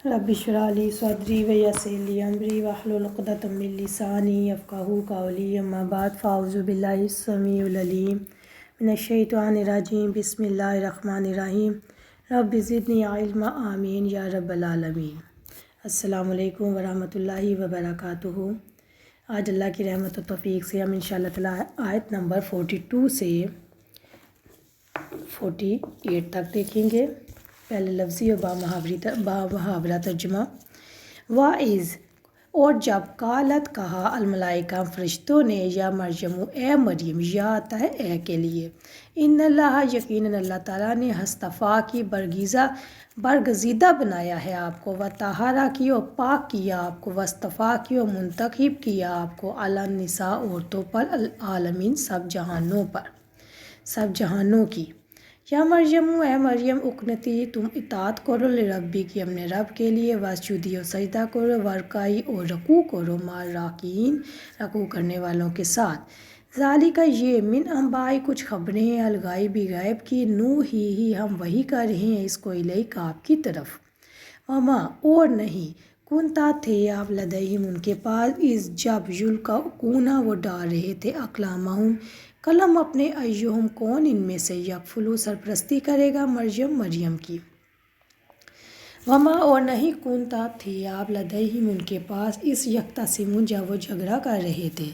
رب اشرح لی صدری ویسر لی امری واحلل عقدۃ من لسانی یفقہوا قولی اما بعد فاعوذ باللہ السمیع العلیم من الشیطان الرجیم بسم اللہ الرحمن الرحیم رب زدنی علما آمین یا رب العالمین۔ السلام علیکم ورحمۃ اللہ وبرکاتہ۔ آج اللہ کی رحمت و توفیق سے ہم انشاءاللہ تعالی آیت نمبر 42 سے 48 تک دیکھیں گے۔ پہلے لفظی اور بامحاورہ ترجمہ۔ واعظ، اور جب قالت کہا الملائکہ فرشتوں نے، یا مریم اے مریم، یا آتا ہے اے کے لیے، ان اللہ یقیناً اللہ تعالیٰ نے ہستفا کی برگزیدہ بنایا ہے آپ کو، و طہارا کی اور پاک کیا آپ کو، وصطفیٰ کی اور منتخب کیا آپ کو، علی النساء عورتوں پر، العالمین سب جہانوں پر، سب جہانوں کی۔ یا مریم اے مریم اقنتی، تم اطاعت کرو لربی کی اپنے رب کے لیے، واسجدی اور سجدہ کرو، ورکعی اور رکوع کرو، مع الراکعین رکوع کرنے والوں کے ساتھ۔ ذالک یہ، من انباء کچھ خبریں ہیں، الغیبی غیب کی، نوحی ہم وحی کر رہے ہیں اس کو الیک آپ کی طرف۔ وما اور نہیں، کنتا تھے آپ لدیہم ان کے پاس، اس جب یلقون وہ ڈال رہے تھے اقلامہم قلم اپنے، ایہم کون ان میں سے، یکفلو سرپرستی کرے گا مریم کی۔ وما اور نہیں، کنتا تھے آپ لدیہم ان کے پاس، اس یختصمون جب وہ جھگڑا کر رہے تھے،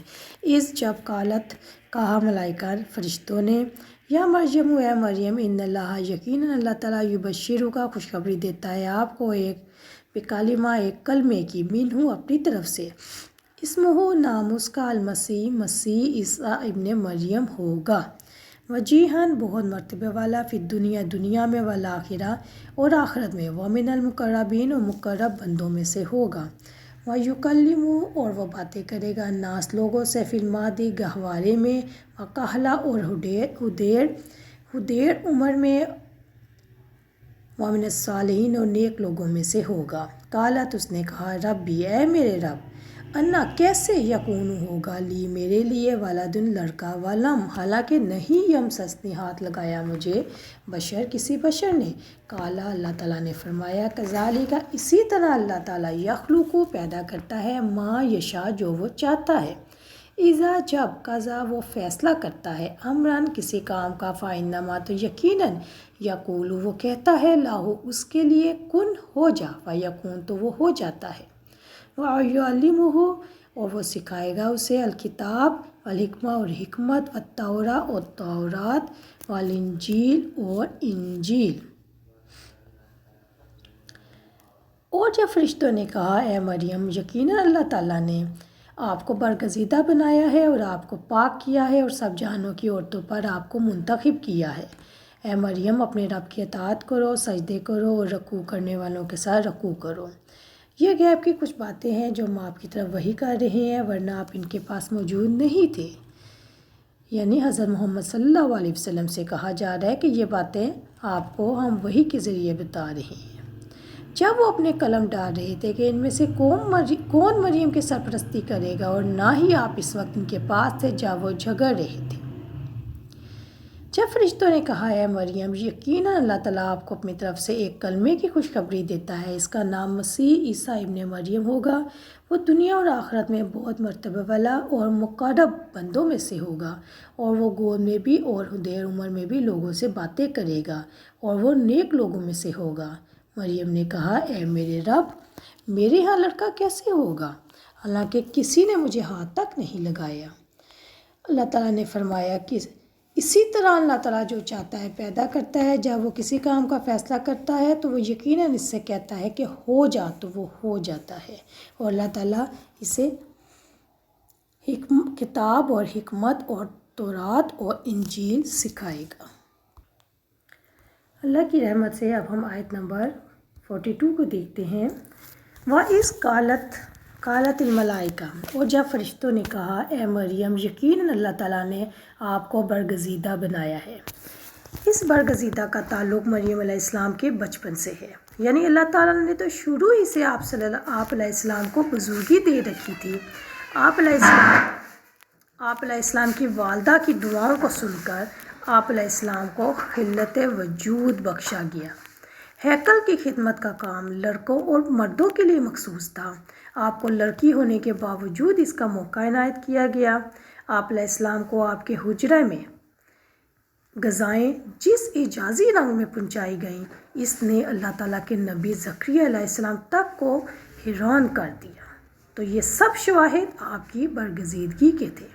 اس جب قالت کہا ملائکہ فرشتوں نے، یا مریم اے مریم، ان اللہ یقیناً اللہ تعالیٰ یبشرک کا خوشخبری دیتا ہے آپ کو، ایک بکلمہ ایک کلمے کی، منہ اپنی طرف سے، اسمہ نام اس کا، المسیح مسیح عیسیٰ ابن مریم ہوگا، وجیہاً بہت مرتبہ والا، فی الدنیا دنیا میں، والآخرہ اور آخرت میں، ومن المقربین اور مقرب بندوں میں سے ہوگا، ویکلم اور وہ باتیں کرے گا الناس لوگوں سے، فی المہدی گہوارے میں، وکہلا اور حدیر عمر میں، ومن الصالحین اور نیک لوگوں میں سے ہوگا۔ قالت اس نے کہا ربی اے میرے رب، انا کیسے، یکون ہوگا، لی میرے لیے، ولدن لڑکا، ولم حالانکہ نہیں، یمسسنی ہاتھ لگایا مجھے، بشر کسی بشر نے، قالا اللہ تعالیٰ نے فرمایا، کذالک اسی طرح اللہ تعالیٰ، یخلق پیدا کرتا ہے، ما یشاء جو وہ چاہتا ہے، اذا جب، قضا وہ فیصلہ کرتا ہے، امرن کسی کام کا، فانما تو یقیناً، یقول وہ کہتا ہے، لاہو اس کے لیے، کن ہو جا، فیکون تو وہ ہو جاتا ہے، وَيُعَلِّمُهُ اور وہ سکھائے گا اسے، الکتاب والحکمہ اور حکمت، والتوراۃ اور تورات، والانجیل اور انجیل۔ اور جب فرشتوں نے کہا اے مریم یقیناً اللہ تعالیٰ نے آپ کو برگزیدہ بنایا ہے اور آپ کو پاک کیا ہے اور سب جہانوں کی عورتوں پر آپ کو منتخب کیا ہے، اے مریم اپنے رب کی اطاعت کرو، سجدے کرو اور رکوع کرنے والوں کے ساتھ رکوع کرو۔ یہ غیب کی کچھ باتیں ہیں جو ہم آپ کی طرف وحی کر رہے ہیں، ورنہ آپ ان کے پاس موجود نہیں تھے، یعنی حضرت محمد صلی اللہ علیہ وسلم سے کہا جا رہا ہے کہ یہ باتیں آپ کو ہم وحی کے ذریعے بتا رہے ہیں۔ جب وہ اپنے قلم ڈال رہے تھے کہ ان میں سے کون مریم کی سرپرستی کرے گا، اور نہ ہی آپ اس وقت ان کے پاس تھے جب وہ جھگڑ رہے تھے۔ جب فرشتوں نے کہا اے مریم یقیناً اللہ تعالیٰ آپ کو اپنی طرف سے ایک کلمے کی خوشخبری دیتا ہے، اس کا نام مسیح عیسیٰ ابن مریم ہوگا، وہ دنیا اور آخرت میں بہت مرتبہ والا اور مقرب بندوں میں سے ہوگا، اور وہ گود میں بھی اور حدیر عمر میں بھی لوگوں سے باتیں کرے گا، اور وہ نیک لوگوں میں سے ہوگا۔ مریم نے کہا اے میرے رب، میرے ہاں لڑکا کیسے ہوگا، حالانکہ کسی نے مجھے ہاتھ تک نہیں لگایا۔ اللہ تعالیٰ نے فرمایا کہ اسی طرح اللہ تعالیٰ جو چاہتا ہے پیدا کرتا ہے، جب وہ کسی کام کا فیصلہ کرتا ہے تو وہ یقیناً اس سے کہتا ہے کہ ہو جا تو وہ ہو جاتا ہے، اور اللہ تعالیٰ اسے کتاب اور حکمت اور تورات اور انجیل سکھائے گا۔ اللہ کی رحمت سے اب ہم آیت نمبر 42 کو دیکھتے ہیں۔ وَإِذْ قالت الملائکہ اور جب فرشتوں نے کہا اے مریم یقیناً اللہ تعالیٰ نے آپ کو برگزیدہ بنایا ہے۔ اس برگزیدہ کا تعلق مریم علیہ السلام کے بچپن سے ہے، یعنی اللہ تعالیٰ نے تو شروع ہی سے آپ علیہ السلام کو بزرگی دے رکھی تھی۔ آپ علیہ السلام کی والدہ کی دعاؤں کو سن کر آپ علیہ السلام کو خلت وجود بخشا گیا ہیکل کی خدمت کا کام لڑکوں اور مردوں کے لیے مخصوص تھا۔ آپ کو لڑکی ہونے کے باوجود اس کا موقع عنایت کیا گیا۔ آپ علیہ السلام کو آپ کے حجرے میں غذائیں جس اعجازی رنگ میں پہنچائی گئیں، اس نے اللہ تعالیٰ کے نبی زکریا علیہ السلام تک کو حیران کر دیا۔ تو یہ سب شواہد آپ کی برگزیدگی کے تھے۔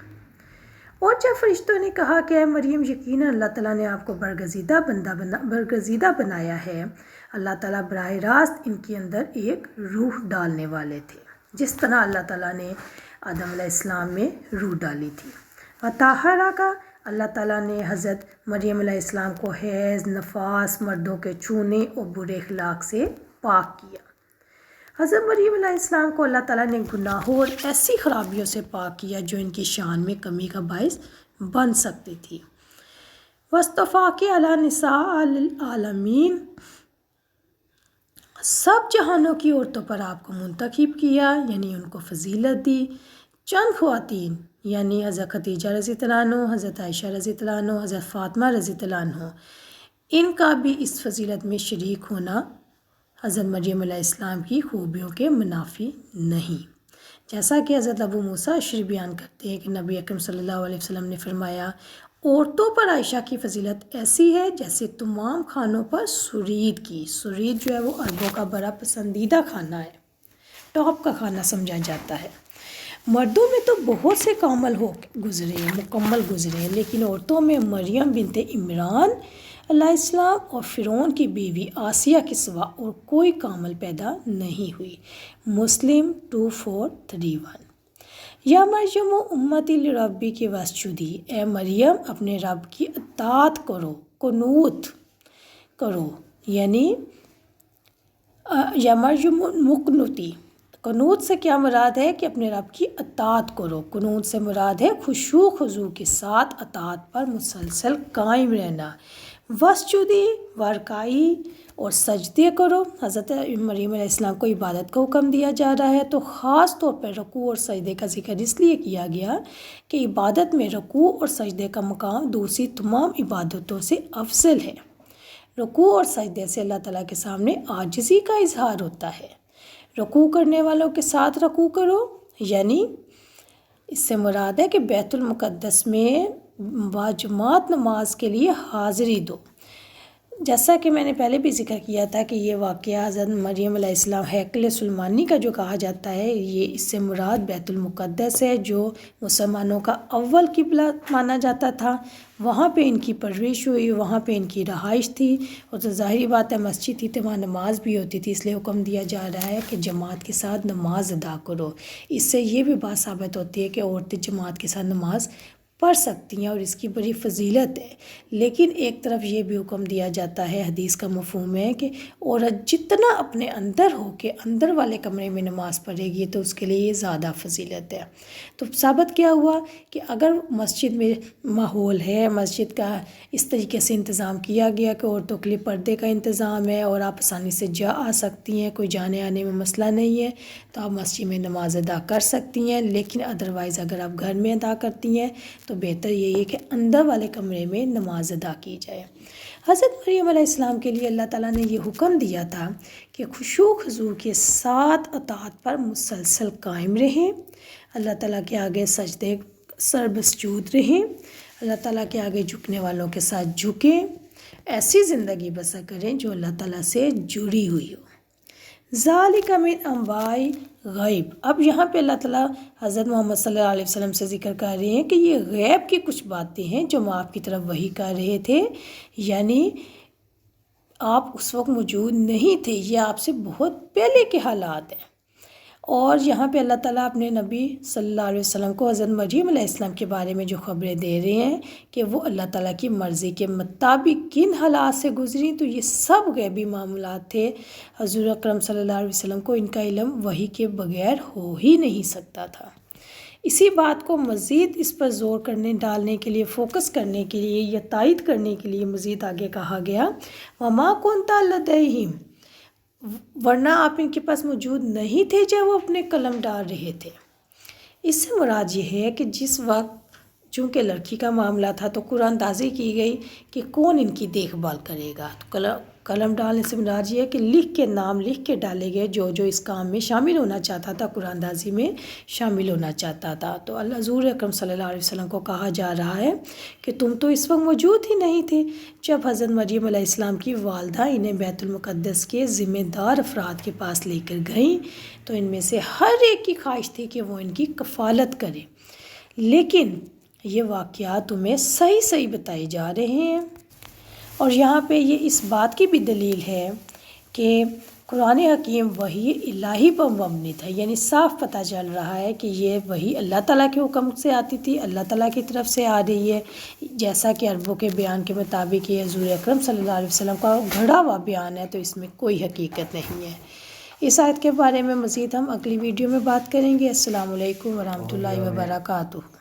اور جب فرشتوں نے کہا کہ اے مریم، یقیناً اللہ تعالیٰ نے آپ کو برگزیدہ بنایا ہے، اللہ تعالیٰ براہ راست ان کے اندر ایک روح ڈالنے والے تھے، جس طرح اللہ تعالیٰ نے آدم علیہ السلام میں روح ڈالی تھی۔ وطہرہ کا اللہ تعالیٰ نے حضرت مریم علیہ السلام کو حیض، نفاس، مردوں کے چھونے اور برے اخلاق سے پاک کیا۔ حضرت مریم علیہ السلام کو اللہ تعالیٰ نے گناہوں اور ایسی خرابیوں سے پاک کیا جو ان کی شان میں کمی کا باعث بن سکتی تھی۔ وَاصْطَفَاكِ عَلَىٰ نِسَاءِ الْعَالَمِينَ، سب جہانوں کی عورتوں پر آپ کو منتخب کیا، یعنی ان کو فضیلت دی۔ چند خواتین یعنی حضرت خدیجہ رضی اللہ عنہ، حضرت عائشہ رضی اللہ عنہ، حضرت فاطمہ رضی اللہ عنہ، ان کا بھی اس فضیلت میں شریک ہونا حضرت مریم علیہ السلام کی خوبیوں کے منافی نہیں۔ جیسا کہ حضرت ابو موسیٰ اشعری بیان کرتے ہیں کہ نبی اکرم صلی اللہ علیہ وسلم نے فرمایا، عورتوں پر عائشہ کی فضیلت ایسی ہے جیسے تمام کھانوں پر سرید کی۔ سرید جو ہے وہ عربوں کا بڑا پسندیدہ کھانا ہے، ٹاپ کا کھانا سمجھا جاتا ہے۔ مردوں میں تو بہت سے کامل مکمل گزرے، لیکن عورتوں میں مریم بنت عمران علیہ السلام اور فرعون کی بیوی آسیہ کے سوا اور کوئی کامل پیدا نہیں ہوئی۔ مسلم 2431۔ یا مریم امتی لربی کی واسجدی، اے مریم اپنے رب کی اطاعت کرو، قنوت کرو، یعنی یا مریم مقنوتی۔ قنوت سے کیا مراد ہے کہ اپنے رب کی اطاعت کرو۔ قنوت سے مراد ہے خشوع خضوع کے ساتھ اطاعت پر مسلسل قائم رہنا۔ وسجدی ورکائی اور سجدے کرو۔ حضرت مریم علیہ السلام کو عبادت کا حکم دیا جا رہا ہے تو خاص طور پر رکوع اور سجدے کا ذکر اس لیے کیا گیا کہ عبادت میں رکوع اور سجدے کا مقام دوسری تمام عبادتوں سے افضل ہے۔ رکوع اور سجدے سے اللہ تعالیٰ کے سامنے عاجزی کا اظہار ہوتا ہے۔ رکوع کرنے والوں کے ساتھ رکوع کرو، یعنی اس سے مراد ہے کہ بیت المقدس میں باجماعت نماز کے لیے حاضری دو۔ جیسا کہ میں نے پہلے بھی ذکر کیا تھا کہ یہ واقعہ حضرت مریم علیہ السلام ہیکل سلیمانی کا جو کہا جاتا ہے، یہ اس سے مراد بیت المقدس ہے جو مسلمانوں کا اول قبلہ مانا جاتا تھا۔ وہاں پہ ان کی پرورش ہوئی، وہاں پہ ان کی رہائش تھی، اور تو ظاہری بات ہے مسجد تھی تو وہاں نماز بھی ہوتی تھی، اس لیے حکم دیا جا رہا ہے کہ جماعت کے ساتھ نماز ادا کرو۔ اس سے یہ بھی بات ثابت ہوتی ہے کہ عورتیں جماعت کے ساتھ نماز پڑھ سکتی ہیں اور اس کی بڑی فضیلت ہے۔ لیکن ایک طرف یہ بھی حکم دیا جاتا ہے، حدیث کا مفہوم ہے کہ عورت جتنا اپنے اندر ہو کے اندر والے کمرے میں نماز پڑھے گی تو اس کے لیے یہ زیادہ فضیلت ہے۔ تو ثابت کیا ہوا کہ اگر مسجد میں ماحول ہے، مسجد کا اس طریقے سے انتظام کیا گیا کہ عورتوں کے لیے پردے کا انتظام ہے اور آپ آسانی سے جا آ سکتی ہیں، کوئی جانے آنے میں مسئلہ نہیں ہے، تو آپ مسجد میں نماز ادا کر سکتی ہیں۔ لیکن ادروائز اگر آپ گھر میں ادا کرتی ہیں تو بہتر یہی ہے کہ اندر والے کمرے میں نماز ادا کی جائے۔ حضرت مریم علیہ السلام کے لیے اللہ تعالیٰ نے یہ حکم دیا تھا کہ خشوع خضوع کے ساتھ اطاعت پر مسلسل قائم رہیں، اللہ تعالیٰ کے آگے سجدے سر مسجود رہیں، اللہ تعالیٰ کے آگے جھکنے والوں کے ساتھ جھکیں، ایسی زندگی بسر کریں جو اللہ تعالیٰ سے جڑی ہوئی ہو۔ ذالک من انباء غیب۔ اب یہاں پہ اللہ تعالیٰ حضرت محمد صلی اللہ علیہ وسلم سے ذکر کر رہے ہیں کہ یہ غیب کی کچھ باتیں ہیں جو ہم آپ کی طرف وحی کر رہے تھے، یعنی آپ اس وقت موجود نہیں تھے، یہ آپ سے بہت پہلے کے حالات ہیں۔ اور یہاں پہ اللہ تعالیٰ اپنے نبی صلی اللہ علیہ وسلم کو حضرت مریم علیہ السلام کے بارے میں جو خبریں دے رہے ہیں کہ وہ اللہ تعالیٰ کی مرضی کے مطابق کن حالات سے گزری، تو یہ سب غیبی معاملات تھے۔ حضور اکرم صلی اللہ علیہ وسلم کو ان کا علم وحی کے بغیر ہو ہی نہیں سکتا تھا۔ اسی بات کو مزید اس پر زور ڈالنے کے لیے، فوکس کرنے کے لیے یا تائید کرنے کے لیے مزید آگے کہا گیا، وَمَا كُنْتَ لَدَيْهِمْ، ورنہ آپ ان کے پاس موجود نہیں تھے جب وہ اپنے قلم ڈال رہے تھے۔ اس سے مراد یہ ہے کہ جس وقت چونکہ لڑکی کا معاملہ تھا تو قرآن اندازی کی گئی کہ کون ان کی دیکھ بھال کرے گا. تو قلم ڈالنے سے مراد یہ ہے کہ لکھ کے نام لکھ کے ڈالے گئے جو جو اس کام میں شامل ہونا چاہتا تھا، قرآن اندازی میں شامل ہونا چاہتا تھا. تو اللہ حضور اکرم صلی اللہ علیہ وسلم کو کہا جا رہا ہے کہ تم تو اس وقت موجود ہی نہیں تھے جب حضرت مریم علیہ السلام کی والدہ انہیں بیت المقدس کے ذمہ دار افراد کے پاس لے کر گئیں، تو ان میں سے ہر ایک کی خواہش تھی کہ وہ ان کی کفالت کرے، لیکن یہ واقعات تمہیں صحیح بتائے جا رہے ہیں. اور یہاں پہ یہ اس بات کی بھی دلیل ہے کہ قرآن حکیم وحی الہی پر مبنی تھا، یعنی صاف پتہ چل رہا ہے کہ یہ وحی اللہ تعالیٰ کے حکم سے آتی تھی، اللہ تعالیٰ کی طرف سے آ رہی ہے، جیسا کہ عربوں کے بیان کے مطابق یہ حضور اکرم صلی اللہ علیہ وسلم کا گھڑا ہوا بیان ہے، تو اس میں کوئی حقیقت نہیں ہے. اس آیت کے بارے میں مزید ہم اگلی ویڈیو میں بات کریں گے. السلام علیکم ورحمۃ اللہ وبرکاتہ.